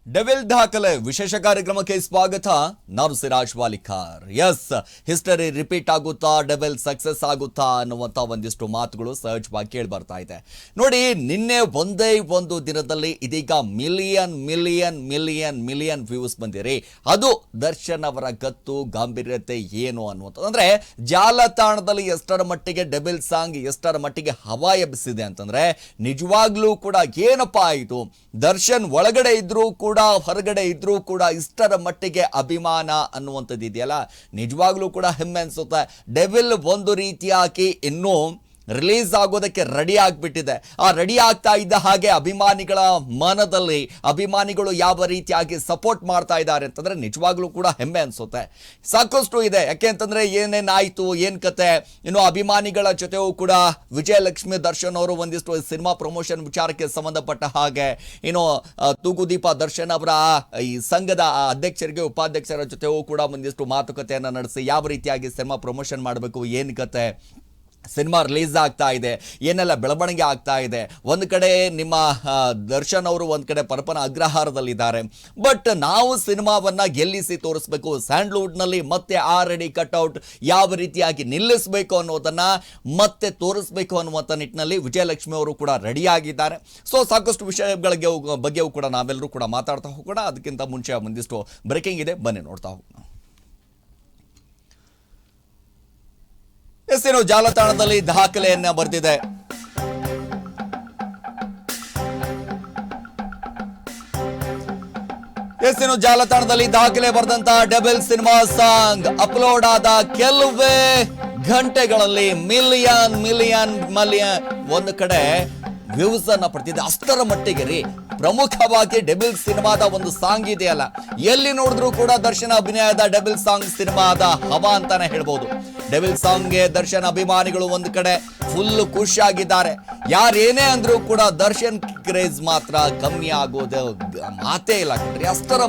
Devil ದಾಖಲೆ ವಿಶೇಷ ಕಾರ್ಯಕ್ರಮಕ್ಕೆ ಸ್ವಾಗತ. ನಾನು Siraj Walikar. Yes, history repeat ಆಗುತ್ತಾ, ಡೆವಿಲ್ ಸಕ್ಸಸ್ ಆಗುತ್ತಾ ಅನ್ನುವಂಥ ಒಂದಿಷ್ಟು ಮಾತುಗಳು ಸಹಜವಾಗಿ ಕೇಳಿ ಬರ್ತಾ ಇದೆ. ನೋಡಿ, ನಿನ್ನೆ ಒಂದೇ ಒಂದು ದಿನದಲ್ಲಿ ಇದೀಗ million million million million views ಬಂದಿರಿ. ಅದು ದರ್ಶನ್ ಅವರ ಗತ್ತು ಗಾಂಭೀರ್ಯತೆ ಏನು ಅನ್ನುವಂಥದ್ದು. ಅಂದ್ರೆ ಜಾಲತಾಣದಲ್ಲಿ ಎಷ್ಟರ ಮಟ್ಟಿಗೆ ಡೆವಿಲ್ ಸಾಂಗ್ ಎಷ್ಟರ ಮಟ್ಟಿಗೆ ಹವಾ ಎಬ್ಬಿಸಿದೆ ಅಂತಂದ್ರೆ ನಿಜವಾಗ್ಲೂ ಕೂಡ ಏನಪ್ಪಾ ಇದು, ದರ್ಶನ್ ಒಳಗಡೆ ಇದ್ರೂ ಕೂಡ ಹೊರಗಡೆ ಇದ್ರೂ ಕೂಡ ಇಷ್ಟರ ಮಟ್ಟಿಗೆ ಅಭಿಮಾನ ಅನ್ನುವಂಥದ್ದು ಇದೆಯಲ್ಲ, ನಿಜವಾಗ್ಲೂ ಕೂಡ ಹೆಮ್ಮೆ ಅನ್ಸುತ್ತೆ. ಡೆವಿಲ್ ಒಂದು ರೀತಿಯಾಗಿ ಇನ್ನೂ ರಿಲೀಸ್ ಆಗೋದಕ್ಕೆ ರೆಡಿ ಆಗಿಬಿಟ್ಟಿದೆ. ಆ ರೆಡಿ ಆಗ್ತಾ ಇದ್ದ ಹಾಗೆ ಅಭಿಮಾನಿಗಳ ಮನದಲ್ಲಿ ಅಭಿಮಾನಿಗಳು ಯಾವ ರೀತಿಯಾಗಿ ಸಪೋರ್ಟ್ ಮಾಡ್ತಾ ಇದ್ದಾರೆ ಅಂತಂದ್ರೆ ನಿಜವಾಗ್ಲೂ ಕೂಡ ಹೆಮ್ಮೆ ಅನ್ಸುತ್ತೆ. ಸಾಕಷ್ಟು ಇದೆ, ಯಾಕೆ ಅಂತಂದ್ರೆ ಏನೇನಾಯ್ತು, ಏನ್ ಕತೆ, ಇನ್ನು ಅಭಿಮಾನಿಗಳ ಜೊತೆಯೂ ಕೂಡ ವಿಜಯಲಕ್ಷ್ಮಿ ದರ್ಶನ್ ಅವರು ಒಂದಿಷ್ಟು ಸಿನಿಮಾ ಪ್ರಮೋಷನ್ ವಿಚಾರಕ್ಕೆ ಸಂಬಂಧಪಟ್ಟ ಹಾಗೆ, ಇನ್ನು ತೂಗುದೀಪ ದರ್ಶನ್ ಅವರ ಈ ಸಂಘದ ಅಧ್ಯಕ್ಷರಿಗೆ ಉಪಾಧ್ಯಕ್ಷರ ಜೊತೆಯೂ ಕೂಡ ಒಂದಿಷ್ಟು ಮಾತುಕತೆಯನ್ನು ನಡೆಸಿ ಯಾವ ರೀತಿಯಾಗಿ ಸಿನಿಮಾ ಪ್ರಮೋಷನ್ ಮಾಡಬೇಕು, ಏನ್ ಕತೆ, ಸಿನಿಮಾ ರಿಲೀಸ್ ಆಗ್ತಾ ಇದೆ, ಏನೆಲ್ಲ ಬೆಳವಣಿಗೆ ಆಗ್ತಾ ಇದೆ. ಒಂದು ಕಡೆ ನಿಮ್ಮ ದರ್ಶನ್ ಅವರು ಒಂದು ಕಡೆ ಪರಪನ ಅಗ್ರಹಾರದಲ್ಲಿದ್ದಾರೆ. ಬಟ್ ನಾವು ಸಿನಿಮಾವನ್ನ ಗೆಲ್ಲಿಸಿ ತೋರಿಸ್ಬೇಕು, ಸ್ಯಾಂಡ್ಲ್ವುಡ್ನಲ್ಲಿ ಮತ್ತೆ ಆಲ್ರೆಡಿ ಕಟ್ಔಟ್ ಯಾವ ರೀತಿಯಾಗಿ ನಿಲ್ಲಿಸಬೇಕು ಅನ್ನೋದನ್ನ ಮತ್ತೆ ತೋರಿಸ್ಬೇಕು ಅನ್ನುವಂಥ ನಿಟ್ಟಿನಲ್ಲಿ ವಿಜಯಲಕ್ಷ್ಮಿ ಅವರು ಕೂಡ ರೆಡಿಯಾಗಿದ್ದಾರೆ. ಸೊ ಸಾಕಷ್ಟು ವಿಷಯಗಳ ಬಗ್ಗೆಯೂ ಕೂಡ ನಾವೆಲ್ಲರೂ ಕೂಡ ಮಾತಾಡ್ತಾ ಹೋಗೋಣ. ಅದಕ್ಕಿಂತ ಮುಂಚೆ ಒಂದಿಷ್ಟು ಬ್ರೇಕಿಂಗ್ ಇದೆ, ಬನ್ನಿ ನೋಡ್ತಾ ಹೋಗೋಣ. ಎಸ್, ಜಾಲತಾಣದಲ್ಲಿ ದಾಖಲೆಯನ್ನ ಬರೆದಿದೆ. ಜಾಲತಾಣದಲ್ಲಿ ದಾಖಲೆ ಬರೆದಂತ ಡೆವಿಲ್ ಸಿನಿಮಾ ಸಾಂಗ್ ಅಪ್ಲೋಡ್ ಆದ ಕೆಲವೇ ಗಂಟೆಗಳಲ್ಲಿ ಮಿಲಿಯನ್ ಮಿಲಿಯನ್ ಮಿಲಿಯನ್ ಒಂದು ಕಡೆ ವ್ಯೂಸ್ ಅನ್ನ ಪಡೆದಿದೆ. ಅಷ್ಟರ ಮಟ್ಟಿಗೆ ರೀ, ಪ್ರಮುಖವಾಗಿ ಡೆವಿಲ್ ಸಿನಿಮಾದ ಒಂದು ಸಾಂಗ್ ಇದೆಯಲ್ಲ, ಎಲ್ಲಿ ನೋಡಿದ್ರು ಕೂಡ ದರ್ಶನ್ ಅಭಿನಯದ ಡೆವಿಲ್ ಸಾಂಗ್ ಸಿನಿಮಾದ ಹವಾ ಅಂತಾನೆ ಹೇಳ್ಬೋದು. ಡೆವಿಲ್ ಸಾಂಗ್ಗೆ ದರ್ಶನ್ ಅಭಿಮಾನಿಗಳು ಒಂದು ಕಡೆ ಫುಲ್ ಖುಷಿಯಾಗಿದ್ದಾರೆ. ಯಾರೇನೇ ಅಂದ್ರೂ ಕೂಡ ದರ್ಶನ್ ಕ್ರೇಜ್ ಮಾತ್ರ ಕಮ್ಮಿ ಆಗೋದು ಮಾತೇ ಇಲ್ಲ ಕಣ್ರಿ. ಅಷ್ಟರ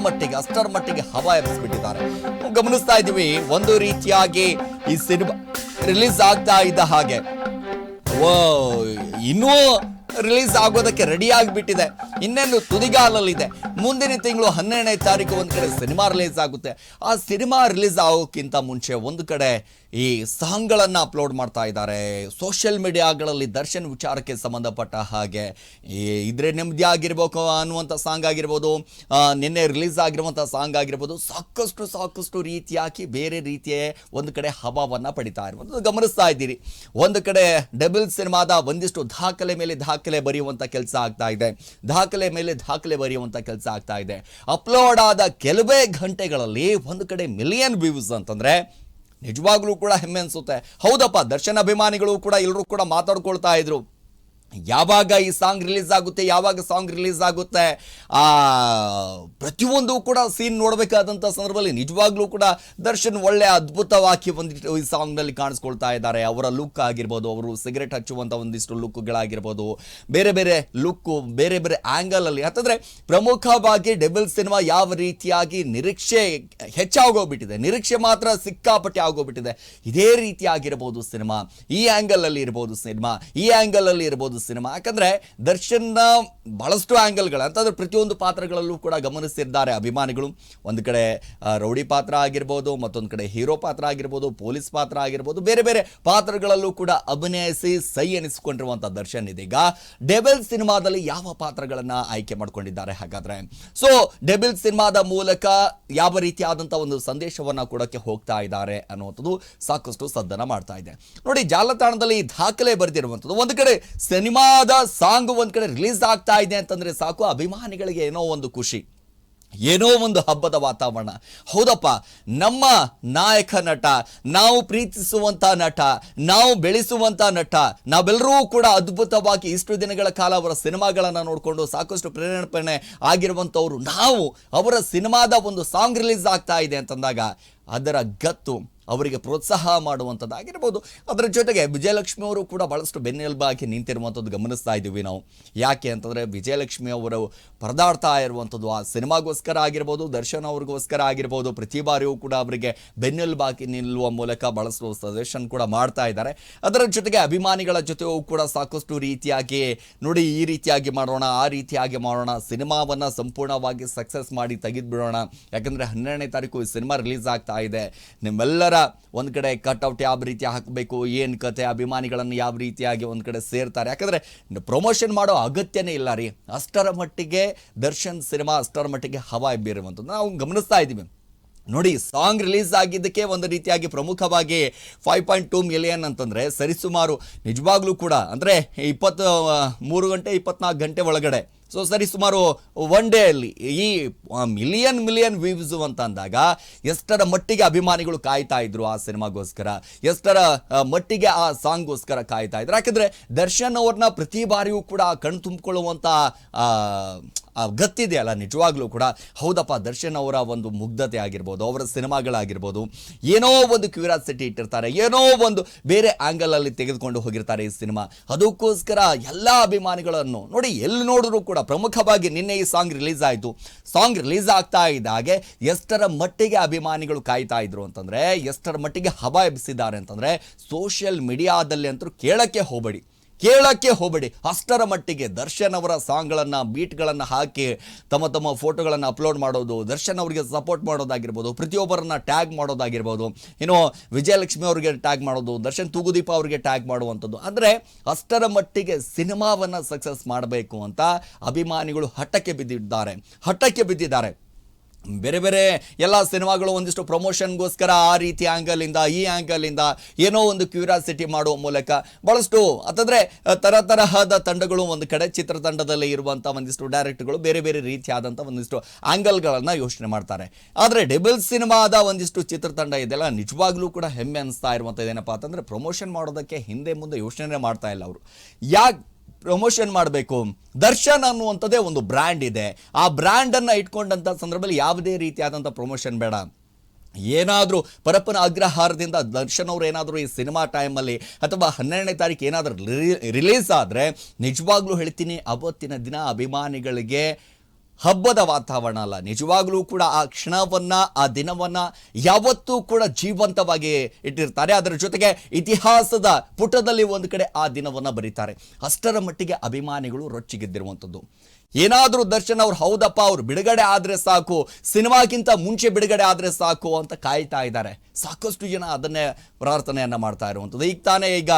ಮಟ್ಟಿಗೆ ಹವಾ ಎಬ್ಬಿಸ್ಬಿಟ್ಟಿದ್ದಾರೆ. ಗಮನಿಸ್ತಾ ಇದೀವಿ, ಒಂದು ರೀತಿಯಾಗಿ ಈ ಸಿನಿಮಾ ರಿಲೀಸ್ ಆಗ್ತಾ ಇದ್ದ ಹಾಗೆ ಇನ್ನೂ ರಿಲೀಸ್ ಆಗೋದಕ್ಕೆ ರೆಡಿ ಆಗಿಬಿಟ್ಟಿದೆ. ಇನ್ನೇನು ತುದಿಗಾಲಲ್ಲಿದೆ. ಮುಂದಿನ ತಿಂಗಳು 12ನೇ ತಾರೀಕು ಒಂದು ಕಡೆ ಸಿನಿಮಾ ರಿಲೀಸ್ ಆಗುತ್ತೆ. ಆ ಸಿನಿಮಾ ರಿಲೀಸ್ ಆಗೋಕ್ಕಿಂತ ಮುಂಚೆ ಒಂದು ಕಡೆ ಈ ಸಾಂಗ್ಗಳನ್ನು ಅಪ್ಲೋಡ್ ಮಾಡ್ತಾ ಇದ್ದಾರೆ ಸೋಷಿಯಲ್ ಮೀಡಿಯಾಗಳಲ್ಲಿ. ದರ್ಶನ್ ವಿಚಾರಕ್ಕೆ ಸಂಬಂಧಪಟ್ಟ ಹಾಗೆ ಇದ್ರೆ ನೆಮ್ಮದಿ ಆಗಿರ್ಬೇಕು ಅನ್ನುವಂಥ ಸಾಂಗ್ ಆಗಿರ್ಬೋದು, ನಿನ್ನೆ ರಿಲೀಸ್ ಆಗಿರುವಂಥ ಸಾಂಗ್ ಆಗಿರ್ಬೋದು, ಸಾಕಷ್ಟು ರೀತಿಯಾಗಿ ಬೇರೆ ರೀತಿಯ ಒಂದು ಕಡೆ ಹವಾವನ್ನು ಪಡಿತಾ ಇರುವಂಥದ್ದು ಗಮನಿಸ್ತಾ ಇದ್ದೀರಿ. ಒಂದು ಕಡೆ ಡೆವಿಲ್ ಸಿನಿಮಾದ ಒಂದಿಷ್ಟು ದಾಖಲೆ ಮೇಲೆ ದಾಖಲೆ ಬರೆಯುವಂಥ ಕೆಲಸ ಆಗ್ತಾ ಇದೆ, ದಾಖಲೆ ಮೇಲೆ ದಾಖಲೆ ಬರೆಯುವಂಥ ಕೆಲಸ ಆಗ್ತಾ ಇದೆ. ಅಪ್ಲೋಡ್ ಆದ ಕೆಲವೇ ಗಂಟೆಗಳಲ್ಲಿ ಒಂದು ಕಡೆ ಮಿಲಿಯನ್ ವ್ಯೂಸ್ ಅಂತಂದ್ರೆ ನಿಜವಾಗ್ಲೂ ಕೂಡ ಹೆಮ್ಮೆ ಅನ್ಸುತ್ತೆ. ಹೌದಪ್ಪ, ದರ್ಶನ್ ಅಭಿಮಾನಿಗಳು ಕೂಡ ಎಲ್ಲರೂ ಕೂಡ ಮಾತಾಡ್ಕೊಳ್ತಾ ಇದ್ರು, ಯಾವಾಗ ಈ ಸಾಂಗ್ ರಿಲೀಸ್ ಆಗುತ್ತೆ ಪ್ರತಿಯೊಂದು ಕೂಡ ಸೀನ್ ನೋಡಬೇಕಾದಂಥ ಸಂದರ್ಭದಲ್ಲಿ ನಿಜವಾಗ್ಲೂ ಕೂಡ ದರ್ಶನ್ ಒಳ್ಳೆ ಅದ್ಭುತವಾಗಿ ಒಂದಿಷ್ಟು ಈ ಸಾಂಗ್ನಲ್ಲಿ ಕಾಣಿಸ್ಕೊಳ್ತಾ ಇದ್ದಾರೆ. ಅವರ ಲುಕ್ ಆಗಿರ್ಬೋದು, ಅವರು ಸಿಗರೆಟ್ ಹಚ್ಚುವಂಥ ಒಂದಿಷ್ಟು ಲುಕ್ಗಳಾಗಿರ್ಬೋದು, ಬೇರೆ ಬೇರೆ ಲುಕ್ಕು, ಬೇರೆ ಬೇರೆ ಆ್ಯಂಗಲಲ್ಲಿ ಅಂತಂದರೆ ಪ್ರಮುಖವಾಗಿ ಡೆವಿಲ್ ಸಿನಿಮಾ ಯಾವ ರೀತಿಯಾಗಿ ನಿರೀಕ್ಷೆ ಹೆಚ್ಚಾಗೋಗ್ಬಿಟ್ಟಿದೆ, ನಿರೀಕ್ಷೆ ಮಾತ್ರ ಸಿಕ್ಕಾಪಟ್ಟೆ ಆಗೋಗ್ಬಿಟ್ಟಿದೆ. ಇದೇ ರೀತಿ ಆಗಿರ್ಬೋದು ಸಿನಿಮಾ, ಈ ಆ್ಯಂಗಲಲ್ಲಿ ಇರ್ಬೋದು ಸಿನಿಮಾ, ಈ ಆ್ಯಂಗಲಲ್ಲಿ ಇರ್ಬೋದು ಸಿನಿಮಾ. ಯಾಕಂದ್ರೆ ದರ್ಶನ್ನ ಬಹಳಷ್ಟು ಆಂಗಲ್ಗಳು ಅಂತಂದ್ರೆ ಪ್ರತಿಯೊಂದು ಪಾತ್ರಗಳಲ್ಲೂ ಕೂಡ ಗಮನಿಸಿದ್ದಾರೆ ಅಭಿಮಾನಿಗಳು. ಒಂದು ಕಡೆ ರೌಡಿ ಪಾತ್ರ ಆಗಿರ್ಬೋದು, ಮತ್ತೊಂದು ಕಡೆ ಹೀರೋ ಪಾತ್ರ ಆಗಿರ್ಬೋದು, ಪೊಲೀಸ್ ಪಾತ್ರ ಆಗಿರ್ಬೋದು, ಬೇರೆ ಬೇರೆ ಪಾತ್ರಗಳಲ್ಲೂ ಕೂಡ ಅಭಿನಯಿಸಿ ಸೈ ಎನಿಸಿಕೊಂಡಿರುವಂಥ ದರ್ಶನ್ ಇದೀಗ ಡೆವಿಲ್ ಸಿನಿಮಾದಲ್ಲಿ ಯಾವ ಪಾತ್ರಗಳನ್ನ ಆಯ್ಕೆ ಮಾಡ್ಕೊಂಡಿದ್ದಾರೆ ಹಾಗಾದ್ರೆ? ಸೊ ಡೆವಿಲ್ ಸಿನಿಮಾದ ಮೂಲಕ ಯಾವ ರೀತಿಯಾದಂಥ ಒಂದು ಸಂದೇಶವನ್ನ ಕೊಡಕ್ಕೆ ಹೋಗ್ತಾ ಇದ್ದಾರೆ ಅನ್ನುವಂಥದ್ದು ಸಾಕಷ್ಟು ಸದ್ದನ ಮಾಡ್ತಾ ಇದೆ. ನೋಡಿ, ಜಾಲತಾಣದಲ್ಲಿ ದಾಖಲೆ ಬರೆದಿರುವಂಥದ್ದು, ಒಂದು ಕಡೆ ಸಿನಿಮಾದ ಸಾಂಗ್ ಒಂದ್ ಕಡೆ ರಿಲೀಸ್ ಆಗ್ತಾ ಇದೆ ಅಂತಂದ್ರೆ ಸಾಕು, ಅಭಿಮಾನಿಗಳಿಗೆ ಏನೋ ಒಂದು ಖುಷಿ, ಏನೋ ಒಂದು ಹಬ್ಬದ ವಾತಾವರಣ. ಹೌದಪ್ಪ, ನಮ್ಮ ನಾಯಕ ನಟ, ನಾವು ಪ್ರೀತಿಸುವಂತ ನಟ, ನಾವು ಬೆಳೆಸುವಂತ ನಟ, ನಾವೆಲ್ಲರೂ ಕೂಡ ಅದ್ಭುತವಾಗಿ ಇಷ್ಟು ದಿನಗಳ ಕಾಲ ಅವರ ಸಿನಿಮಾಗಳನ್ನ ನೋಡಿಕೊಂಡು ಸಾಕಷ್ಟು ಪ್ರೇರಣೆ ಆಗಿರುವಂತವ್ರು ನಾವು, ಅವರ ಸಿನಿಮಾದ ಒಂದು ಸಾಂಗ್ ರಿಲೀಸ್ ಆಗ್ತಾ ಇದೆ ಅಂತಂದಾಗ ಅದರ ಗತ್ತು, ಅವರಿಗೆ ಪ್ರೋತ್ಸಾಹ ಮಾಡುವಂಥದ್ದಾಗಿರ್ಬೋದು. ಅದರ ಜೊತೆಗೆ ವಿಜಯಲಕ್ಷ್ಮಿ ಅವರು ಕೂಡ ಭಾಳಷ್ಟು ಬೆನ್ನೆಲುಬಾಗಿ ನಿಂತಿರುವಂಥದ್ದು ಗಮನಿಸ್ತಾ ಇದ್ದೀವಿ ನಾವು. ಯಾಕೆ ಅಂತಂದರೆ ವಿಜಯಲಕ್ಷ್ಮಿ ಅವರು ಪರದಾಡ್ತಾ ಇರುವಂಥದ್ದು ಆ ಸಿನಿಮಾಗೋಸ್ಕರ ಆಗಿರ್ಬೋದು, ದರ್ಶನ್ ಅವ್ರಿಗೋಸ್ಕರ ಆಗಿರ್ಬೋದು, ಪ್ರತಿ ಬಾರಿಯೂ ಕೂಡ ಅವರಿಗೆ ಬೆನ್ನೆಲುಬಾಗಿ ನಿಲ್ಲುವ ಮೂಲಕ ಭಾಳಷ್ಟು ಸಜೆಷನ್ ಕೂಡ ಮಾಡ್ತಾ ಇದ್ದಾರೆ. ಅದರ ಜೊತೆಗೆ ಅಭಿಮಾನಿಗಳ ಜೊತೆಯೂ ಕೂಡ ಸಾಕಷ್ಟು ರೀತಿಯಾಗಿ ನೋಡಿ ಈ ರೀತಿಯಾಗಿ ಮಾಡೋಣ, ಆ ರೀತಿಯಾಗಿ ಮಾಡೋಣ, ಸಿನಿಮಾವನ್ನು ಸಂಪೂರ್ಣವಾಗಿ ಸಕ್ಸಸ್ ಮಾಡಿ ತೆಗೆದುಬಿಡೋಣ. ಯಾಕಂದರೆ 12ನೇ ತಾರೀಕು ಈ ಸಿನಿಮಾ ರಿಲೀಸ್ ಆಗ್ತಾ ಇದೆ. ನಿಮ್ಮೆಲ್ಲರ ಒಂದು ಕಡೆ ಕಟ್ಔಟ್ ಯಾವ ರೀತಿ ಹಾಕಬೇಕು, ಏನು ಕತೆ, ಅಭಿಮಾನಿಗಳನ್ನು ಯಾವ ರೀತಿಯಾಗಿ ಒಂದು ಕಡೆ ಸೇರ್ತಾರೆ. ಯಾಕಂದರೆ ಪ್ರಮೋಷನ್ ಮಾಡೋ ಅಗತ್ಯನೇ ಇಲ್ಲ ರೀ. ಅಷ್ಟರ ಮಟ್ಟಿಗೆ ದರ್ಶನ್ ಸಿನಿಮಾ ಅಷ್ಟರ ಮಟ್ಟಿಗೆ ಹವಾ ಬೀರುವಂಥದ್ದು ನಾವು ಗಮನಿಸ್ತಾ ಇದ್ದೀವಿ. ನೋಡಿ, ಸಾಂಗ್ ರಿಲೀಸ್ ಆಗಿದ್ದಕ್ಕೆ ಒಂದು ರೀತಿಯಾಗಿ ಪ್ರಮುಖವಾಗಿ 5.2 ಮಿಲಿಯನ್ ಅಂತಂದರೆ ಸರಿಸುಮಾರು ನಿಜವಾಗ್ಲೂ ಕೂಡ ಅಂದರೆ 23 ಗಂಟೆ 24 ಗಂಟೆ ಒಳಗಡೆ ಸರಿಸುಮಾರು ಒನ್ ಡೇ ಅಲ್ಲಿ ಈ ಮಿಲಿಯನ್ ವ್ಯೂವ್ಸು ಅಂತ ಅಂದಾಗ ಎಷ್ಟರ ಮಟ್ಟಿಗೆ ಅಭಿಮಾನಿಗಳು ಕಾಯ್ತಾ ಇದ್ರು ಆ ಸಿನಿಮಾಗೋಸ್ಕರ, ಎಷ್ಟರ ಮಟ್ಟಿಗೆ ಆ ಸಾಂಗ್ಗೋಸ್ಕರ ಕಾಯ್ತಾ ಇದ್ರು. ಯಾಕಂದರೆ ದರ್ಶನ್ ಅವ್ರನ್ನ ಪ್ರತಿ ಬಾರಿಯೂ ಕೂಡ ಕಣ್ ತುಂಬಿಕೊಳ್ಳುವಂಥ ಗತ್ತಿದೆಯಲ್ಲ, ನಿಜವಾಗ್ಲೂ ಕೂಡ ಹೌದಪ್ಪ, ದರ್ಶನ್ ಅವರ ಒಂದು ಮುಗ್ಧತೆ ಆಗಿರ್ಬೋದು, ಅವರ ಸಿನಿಮಾಗಳಾಗಿರ್ಬೋದು, ಏನೋ ಒಂದು ಕ್ಯೂರಿಯಾಸಿಟಿ ಇಟ್ಟಿರ್ತಾರೆ, ಏನೋ ಒಂದು ಬೇರೆ ಆ್ಯಂಗಲಲ್ಲಿ ತೆಗೆದುಕೊಂಡು ಹೋಗಿರ್ತಾರೆ ಈ ಸಿನಿಮಾ. ಅದಕ್ಕೋಸ್ಕರ ಎಲ್ಲ ಅಭಿಮಾನಿಗಳನ್ನು ನೋಡಿ ಎಲ್ಲಿ ನೋಡಿದ್ರು ಕೂಡ ಪ್ರಮುಖವಾಗಿ ನಿನ್ನೆ ಈ ಸಾಂಗ್ ರಿಲೀಸ್ ಆಯಿತು. ಸಾಂಗ್ ರಿಲೀಸ್ ಆಗ್ತಾ ಇದ್ದಾಗೆ ಎಷ್ಟರ ಮಟ್ಟಿಗೆ ಅಭಿಮಾನಿಗಳು ಕಾಯ್ತಾ ಇದ್ರು ಅಂತಂದರೆ, ಎಷ್ಟರ ಮಟ್ಟಿಗೆ ಹವಾ ಎಬ್ಬಿಸಿದ್ದಾರೆ ಅಂತಂದರೆ ಸೋಷಿಯಲ್ ಮೀಡಿಯಾದಲ್ಲಿ ಅಂತೂ ಕೇಳಕ್ಕೆ ಹೋಗಬೇಡಿ. ಅಷ್ಟರ ಮಟ್ಟಿಗೆ ದರ್ಶನ್ ಅವರ ಸಾಂಗ್ಗಳನ್ನು, ಬೀಟ್ಗಳನ್ನು ಹಾಕಿ ತಮ್ಮ ಫೋಟೋಗಳನ್ನು ಅಪ್ಲೋಡ್ ಮಾಡೋದು, ದರ್ಶನ್ ಅವರಿಗೆ ಸಪೋರ್ಟ್ ಮಾಡೋದಾಗಿರ್ಬೋದು, ಪ್ರತಿಯೊಬ್ಬರನ್ನ ಟ್ಯಾಗ್ ಮಾಡೋದಾಗಿರ್ಬೋದು, ಇನ್ನು ವಿಜಯಲಕ್ಷ್ಮಿ ಅವರಿಗೆ ಟ್ಯಾಗ್ ಮಾಡೋದು, ದರ್ಶನ್ ತೂಗುದೀಪ ಅವರಿಗೆ ಟ್ಯಾಗ್ ಮಾಡುವಂಥದ್ದು. ಅಂದರೆ ಅಷ್ಟರ ಮಟ್ಟಿಗೆ ಸಿನಿಮಾವನ್ನು ಸಕ್ಸಸ್ ಮಾಡಬೇಕು ಅಂತ ಅಭಿಮಾನಿಗಳು ಹಠಕ್ಕೆ ಬಿದ್ದಿದ್ದಾರೆ. ಬೇರೆ ಎಲ್ಲ ಸಿನಿಮಾಗಳು ಒಂದಿಷ್ಟು ಪ್ರಮೋಷನ್ಗೋಸ್ಕರ ಆ ರೀತಿ ಆ್ಯಂಗಲಿಂದ ಈ ಆ್ಯಂಗಲಿಂದ ಏನೋ ಒಂದು ಕ್ಯೂರಿಯಾಸಿಟಿ ಮಾಡುವ ಮೂಲಕ ಭಾಳಷ್ಟು ಅಂತಂದರೆ ತರಹದ ತಂಡಗಳು ಒಂದು ಕಡೆ, ಚಿತ್ರತಂಡದಲ್ಲಿ ಇರುವಂಥ ಒಂದಿಷ್ಟು ಡೈರೆಕ್ಟ್ಗಳು ಬೇರೆ ರೀತಿಯಾದಂಥ ಒಂದಿಷ್ಟು ಆ್ಯಂಗಲ್ಗಳನ್ನು ಯೋಚನೆ ಮಾಡ್ತಾರೆ. ಆದರೆ ಡೆಬಲ್ ಸಿನಿಮಾದ ಒಂದಿಷ್ಟು ಚಿತ್ರತಂಡ ಇದೆಲ್ಲ ನಿಜವಾಗ್ಲೂ ಕೂಡ ಹೆಮ್ಮೆ ಅನಿಸ್ತಾ ಇರುವಂಥದ್ದು ಏನಪ್ಪ ಅಂತಂದರೆ ಪ್ರಮೋಷನ್ ಮಾಡೋದಕ್ಕೆ ಹಿಂದೆ ಮುಂದೆ ಯೋಚನೆ ಮಾಡ್ತಾ ಇಲ್ಲ ಅವರು. ಯಾಕೆ ಪ್ರಮೋಷನ್ ಮಾಡಬೇಕು? ದರ್ಶನ್ ಅನ್ನುವಂಥದ್ದೇ ಒಂದು ಬ್ರ್ಯಾಂಡ್ ಇದೆ. ಆ ಬ್ರ್ಯಾಂಡನ್ನು ಇಟ್ಕೊಂಡಂಥ ಸಂದರ್ಭದಲ್ಲಿ ಯಾವುದೇ ರೀತಿಯಾದಂಥ ಪ್ರಮೋಷನ್ ಬೇಡ. ಏನಾದರೂ ಪರಪ್ಪನ ಅಗ್ರಹಾರದಿಂದ ದರ್ಶನ್ ಅವರು ಏನಾದರೂ ಈ ಸಿನಿಮಾ ಟೈಮಲ್ಲಿ ಅಥವಾ 12ನೇ ತಾರೀಕು ಏನಾದರೂ ರಿಲೀಸ್ ಆದರೆ ನಿಜವಾಗ್ಲೂ ಹೇಳ್ತೀನಿ, ಅವತ್ತಿನ ದಿನ ಅಭಿಮಾನಿಗಳಿಗೆ ಹಬ್ಬದ ವಾತಾವರಣ ಅಲ್ಲ, ನಿಜವಾಗ್ಲೂ ಕೂಡ ಆ ಕ್ಷಣವನ್ನು, ಆ ದಿನವನ್ನು ಯಾವತ್ತೂ ಕೂಡ ಜೀವಂತವಾಗಿ ಇಟ್ಟಿರ್ತಾರೆ. ಅದರ ಜೊತೆಗೆ ಇತಿಹಾಸದ ಪುಟದಲ್ಲಿ ಒಂದು ಕಡೆ ಆ ದಿನವನ್ನು ಬರೀತಾರೆ. ಅಷ್ಟರ ಮಟ್ಟಿಗೆ ಅಭಿಮಾನಿಗಳು ರೊಚ್ಚಿಗೆದ್ದಿರುವಂಥದ್ದು. ಏನಾದರೂ ದರ್ಶನ್ ಅವ್ರು ಹೌದಪ್ಪ, ಅವ್ರು ಬಿಡುಗಡೆ ಆದರೆ ಸಾಕು, ಸಿನಿಮಾಗಿಂತ ಮುಂಚೆ ಬಿಡುಗಡೆ ಆದರೆ ಸಾಕು ಅಂತ ಕಾಯ್ತಾ ಇದ್ದಾರೆ. ಸಾಕಷ್ಟು ಜನ ಅದನ್ನೇ ಪ್ರಾರ್ಥನೆಯನ್ನು ಮಾಡ್ತಾ ಇರುವಂಥದ್ದು. ಈಗ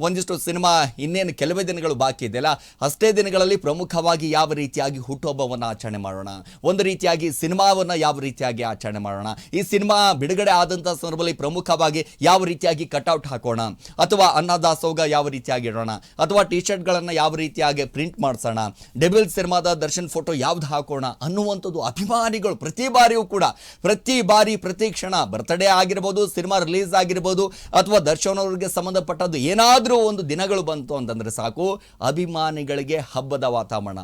ಒಂದಿಷ್ಟು ಸಿನಿಮಾ ಇನ್ನೇನು ಕೆಲವೇ ದಿನಗಳು ಬಾಕಿ ಇದೆಯಲ್ಲ, ಅಷ್ಟೇ ದಿನಗಳಲ್ಲಿ ಪ್ರಮುಖವಾಗಿ ಯಾವ ರೀತಿಯಾಗಿ ಹುಟ್ಟುಹಬ್ಬವನ್ನು ಆಚರಣೆ ಮಾಡೋಣ, ಒಂದು ರೀತಿಯಾಗಿ ಸಿನಿಮಾವನ್ನು ಯಾವ ರೀತಿಯಾಗಿ ಆಚರಣೆ ಮಾಡೋಣ, ಈ ಸಿನಿಮಾ ಬಿಡುಗಡೆ ಆದಂಥ ಸಂದರ್ಭದಲ್ಲಿ ಪ್ರಮುಖವಾಗಿ ಯಾವ ರೀತಿಯಾಗಿ ಕಟ್ಔಟ್ ಹಾಕೋಣ, ಅಥವಾ ಅನ್ನದಾಸೋಗ ಯಾವ ರೀತಿಯಾಗಿ ಇಡೋಣ, ಅಥವಾ ಟಿ ಶರ್ಟ್ಗಳನ್ನು ಯಾವ ರೀತಿಯಾಗಿ ಪ್ರಿಂಟ್ ಮಾಡಿಸೋಣ, ಡೆಬಿಲ್ ಸಿನಿಮಾದ ದರ್ಶನ್ ಫೋಟೋ ಯಾವ್ದು ಹಾಕೋಣ ಅನ್ನುವಂಥದ್ದು ಅಭಿಮಾನಿಗಳು ಪ್ರತಿ ಬಾರಿ ಪ್ರತಿ ಕ್ಷಣ ಬರ್ತ್ಡೇ ಆಗಿರ್ಬೋದು, ಸಿನಿಮಾ ರಿಲೀಸ್ ಆಗಿರ್ಬೋದು, ಅಥವಾ ದರ್ಶನ್ ಅವರಿಗೆ ಸಂಬಂಧಪಟ್ಟದ್ದು ಏನಾದರೂ ಒಂದು ದಿನಗಳು ಬಂತು ಅಂತಂದರೆ ಸಾಕು, ಅಭಿಮಾನಿಗಳಿಗೆ ಹಬ್ಬದ ವಾತಾವರಣ.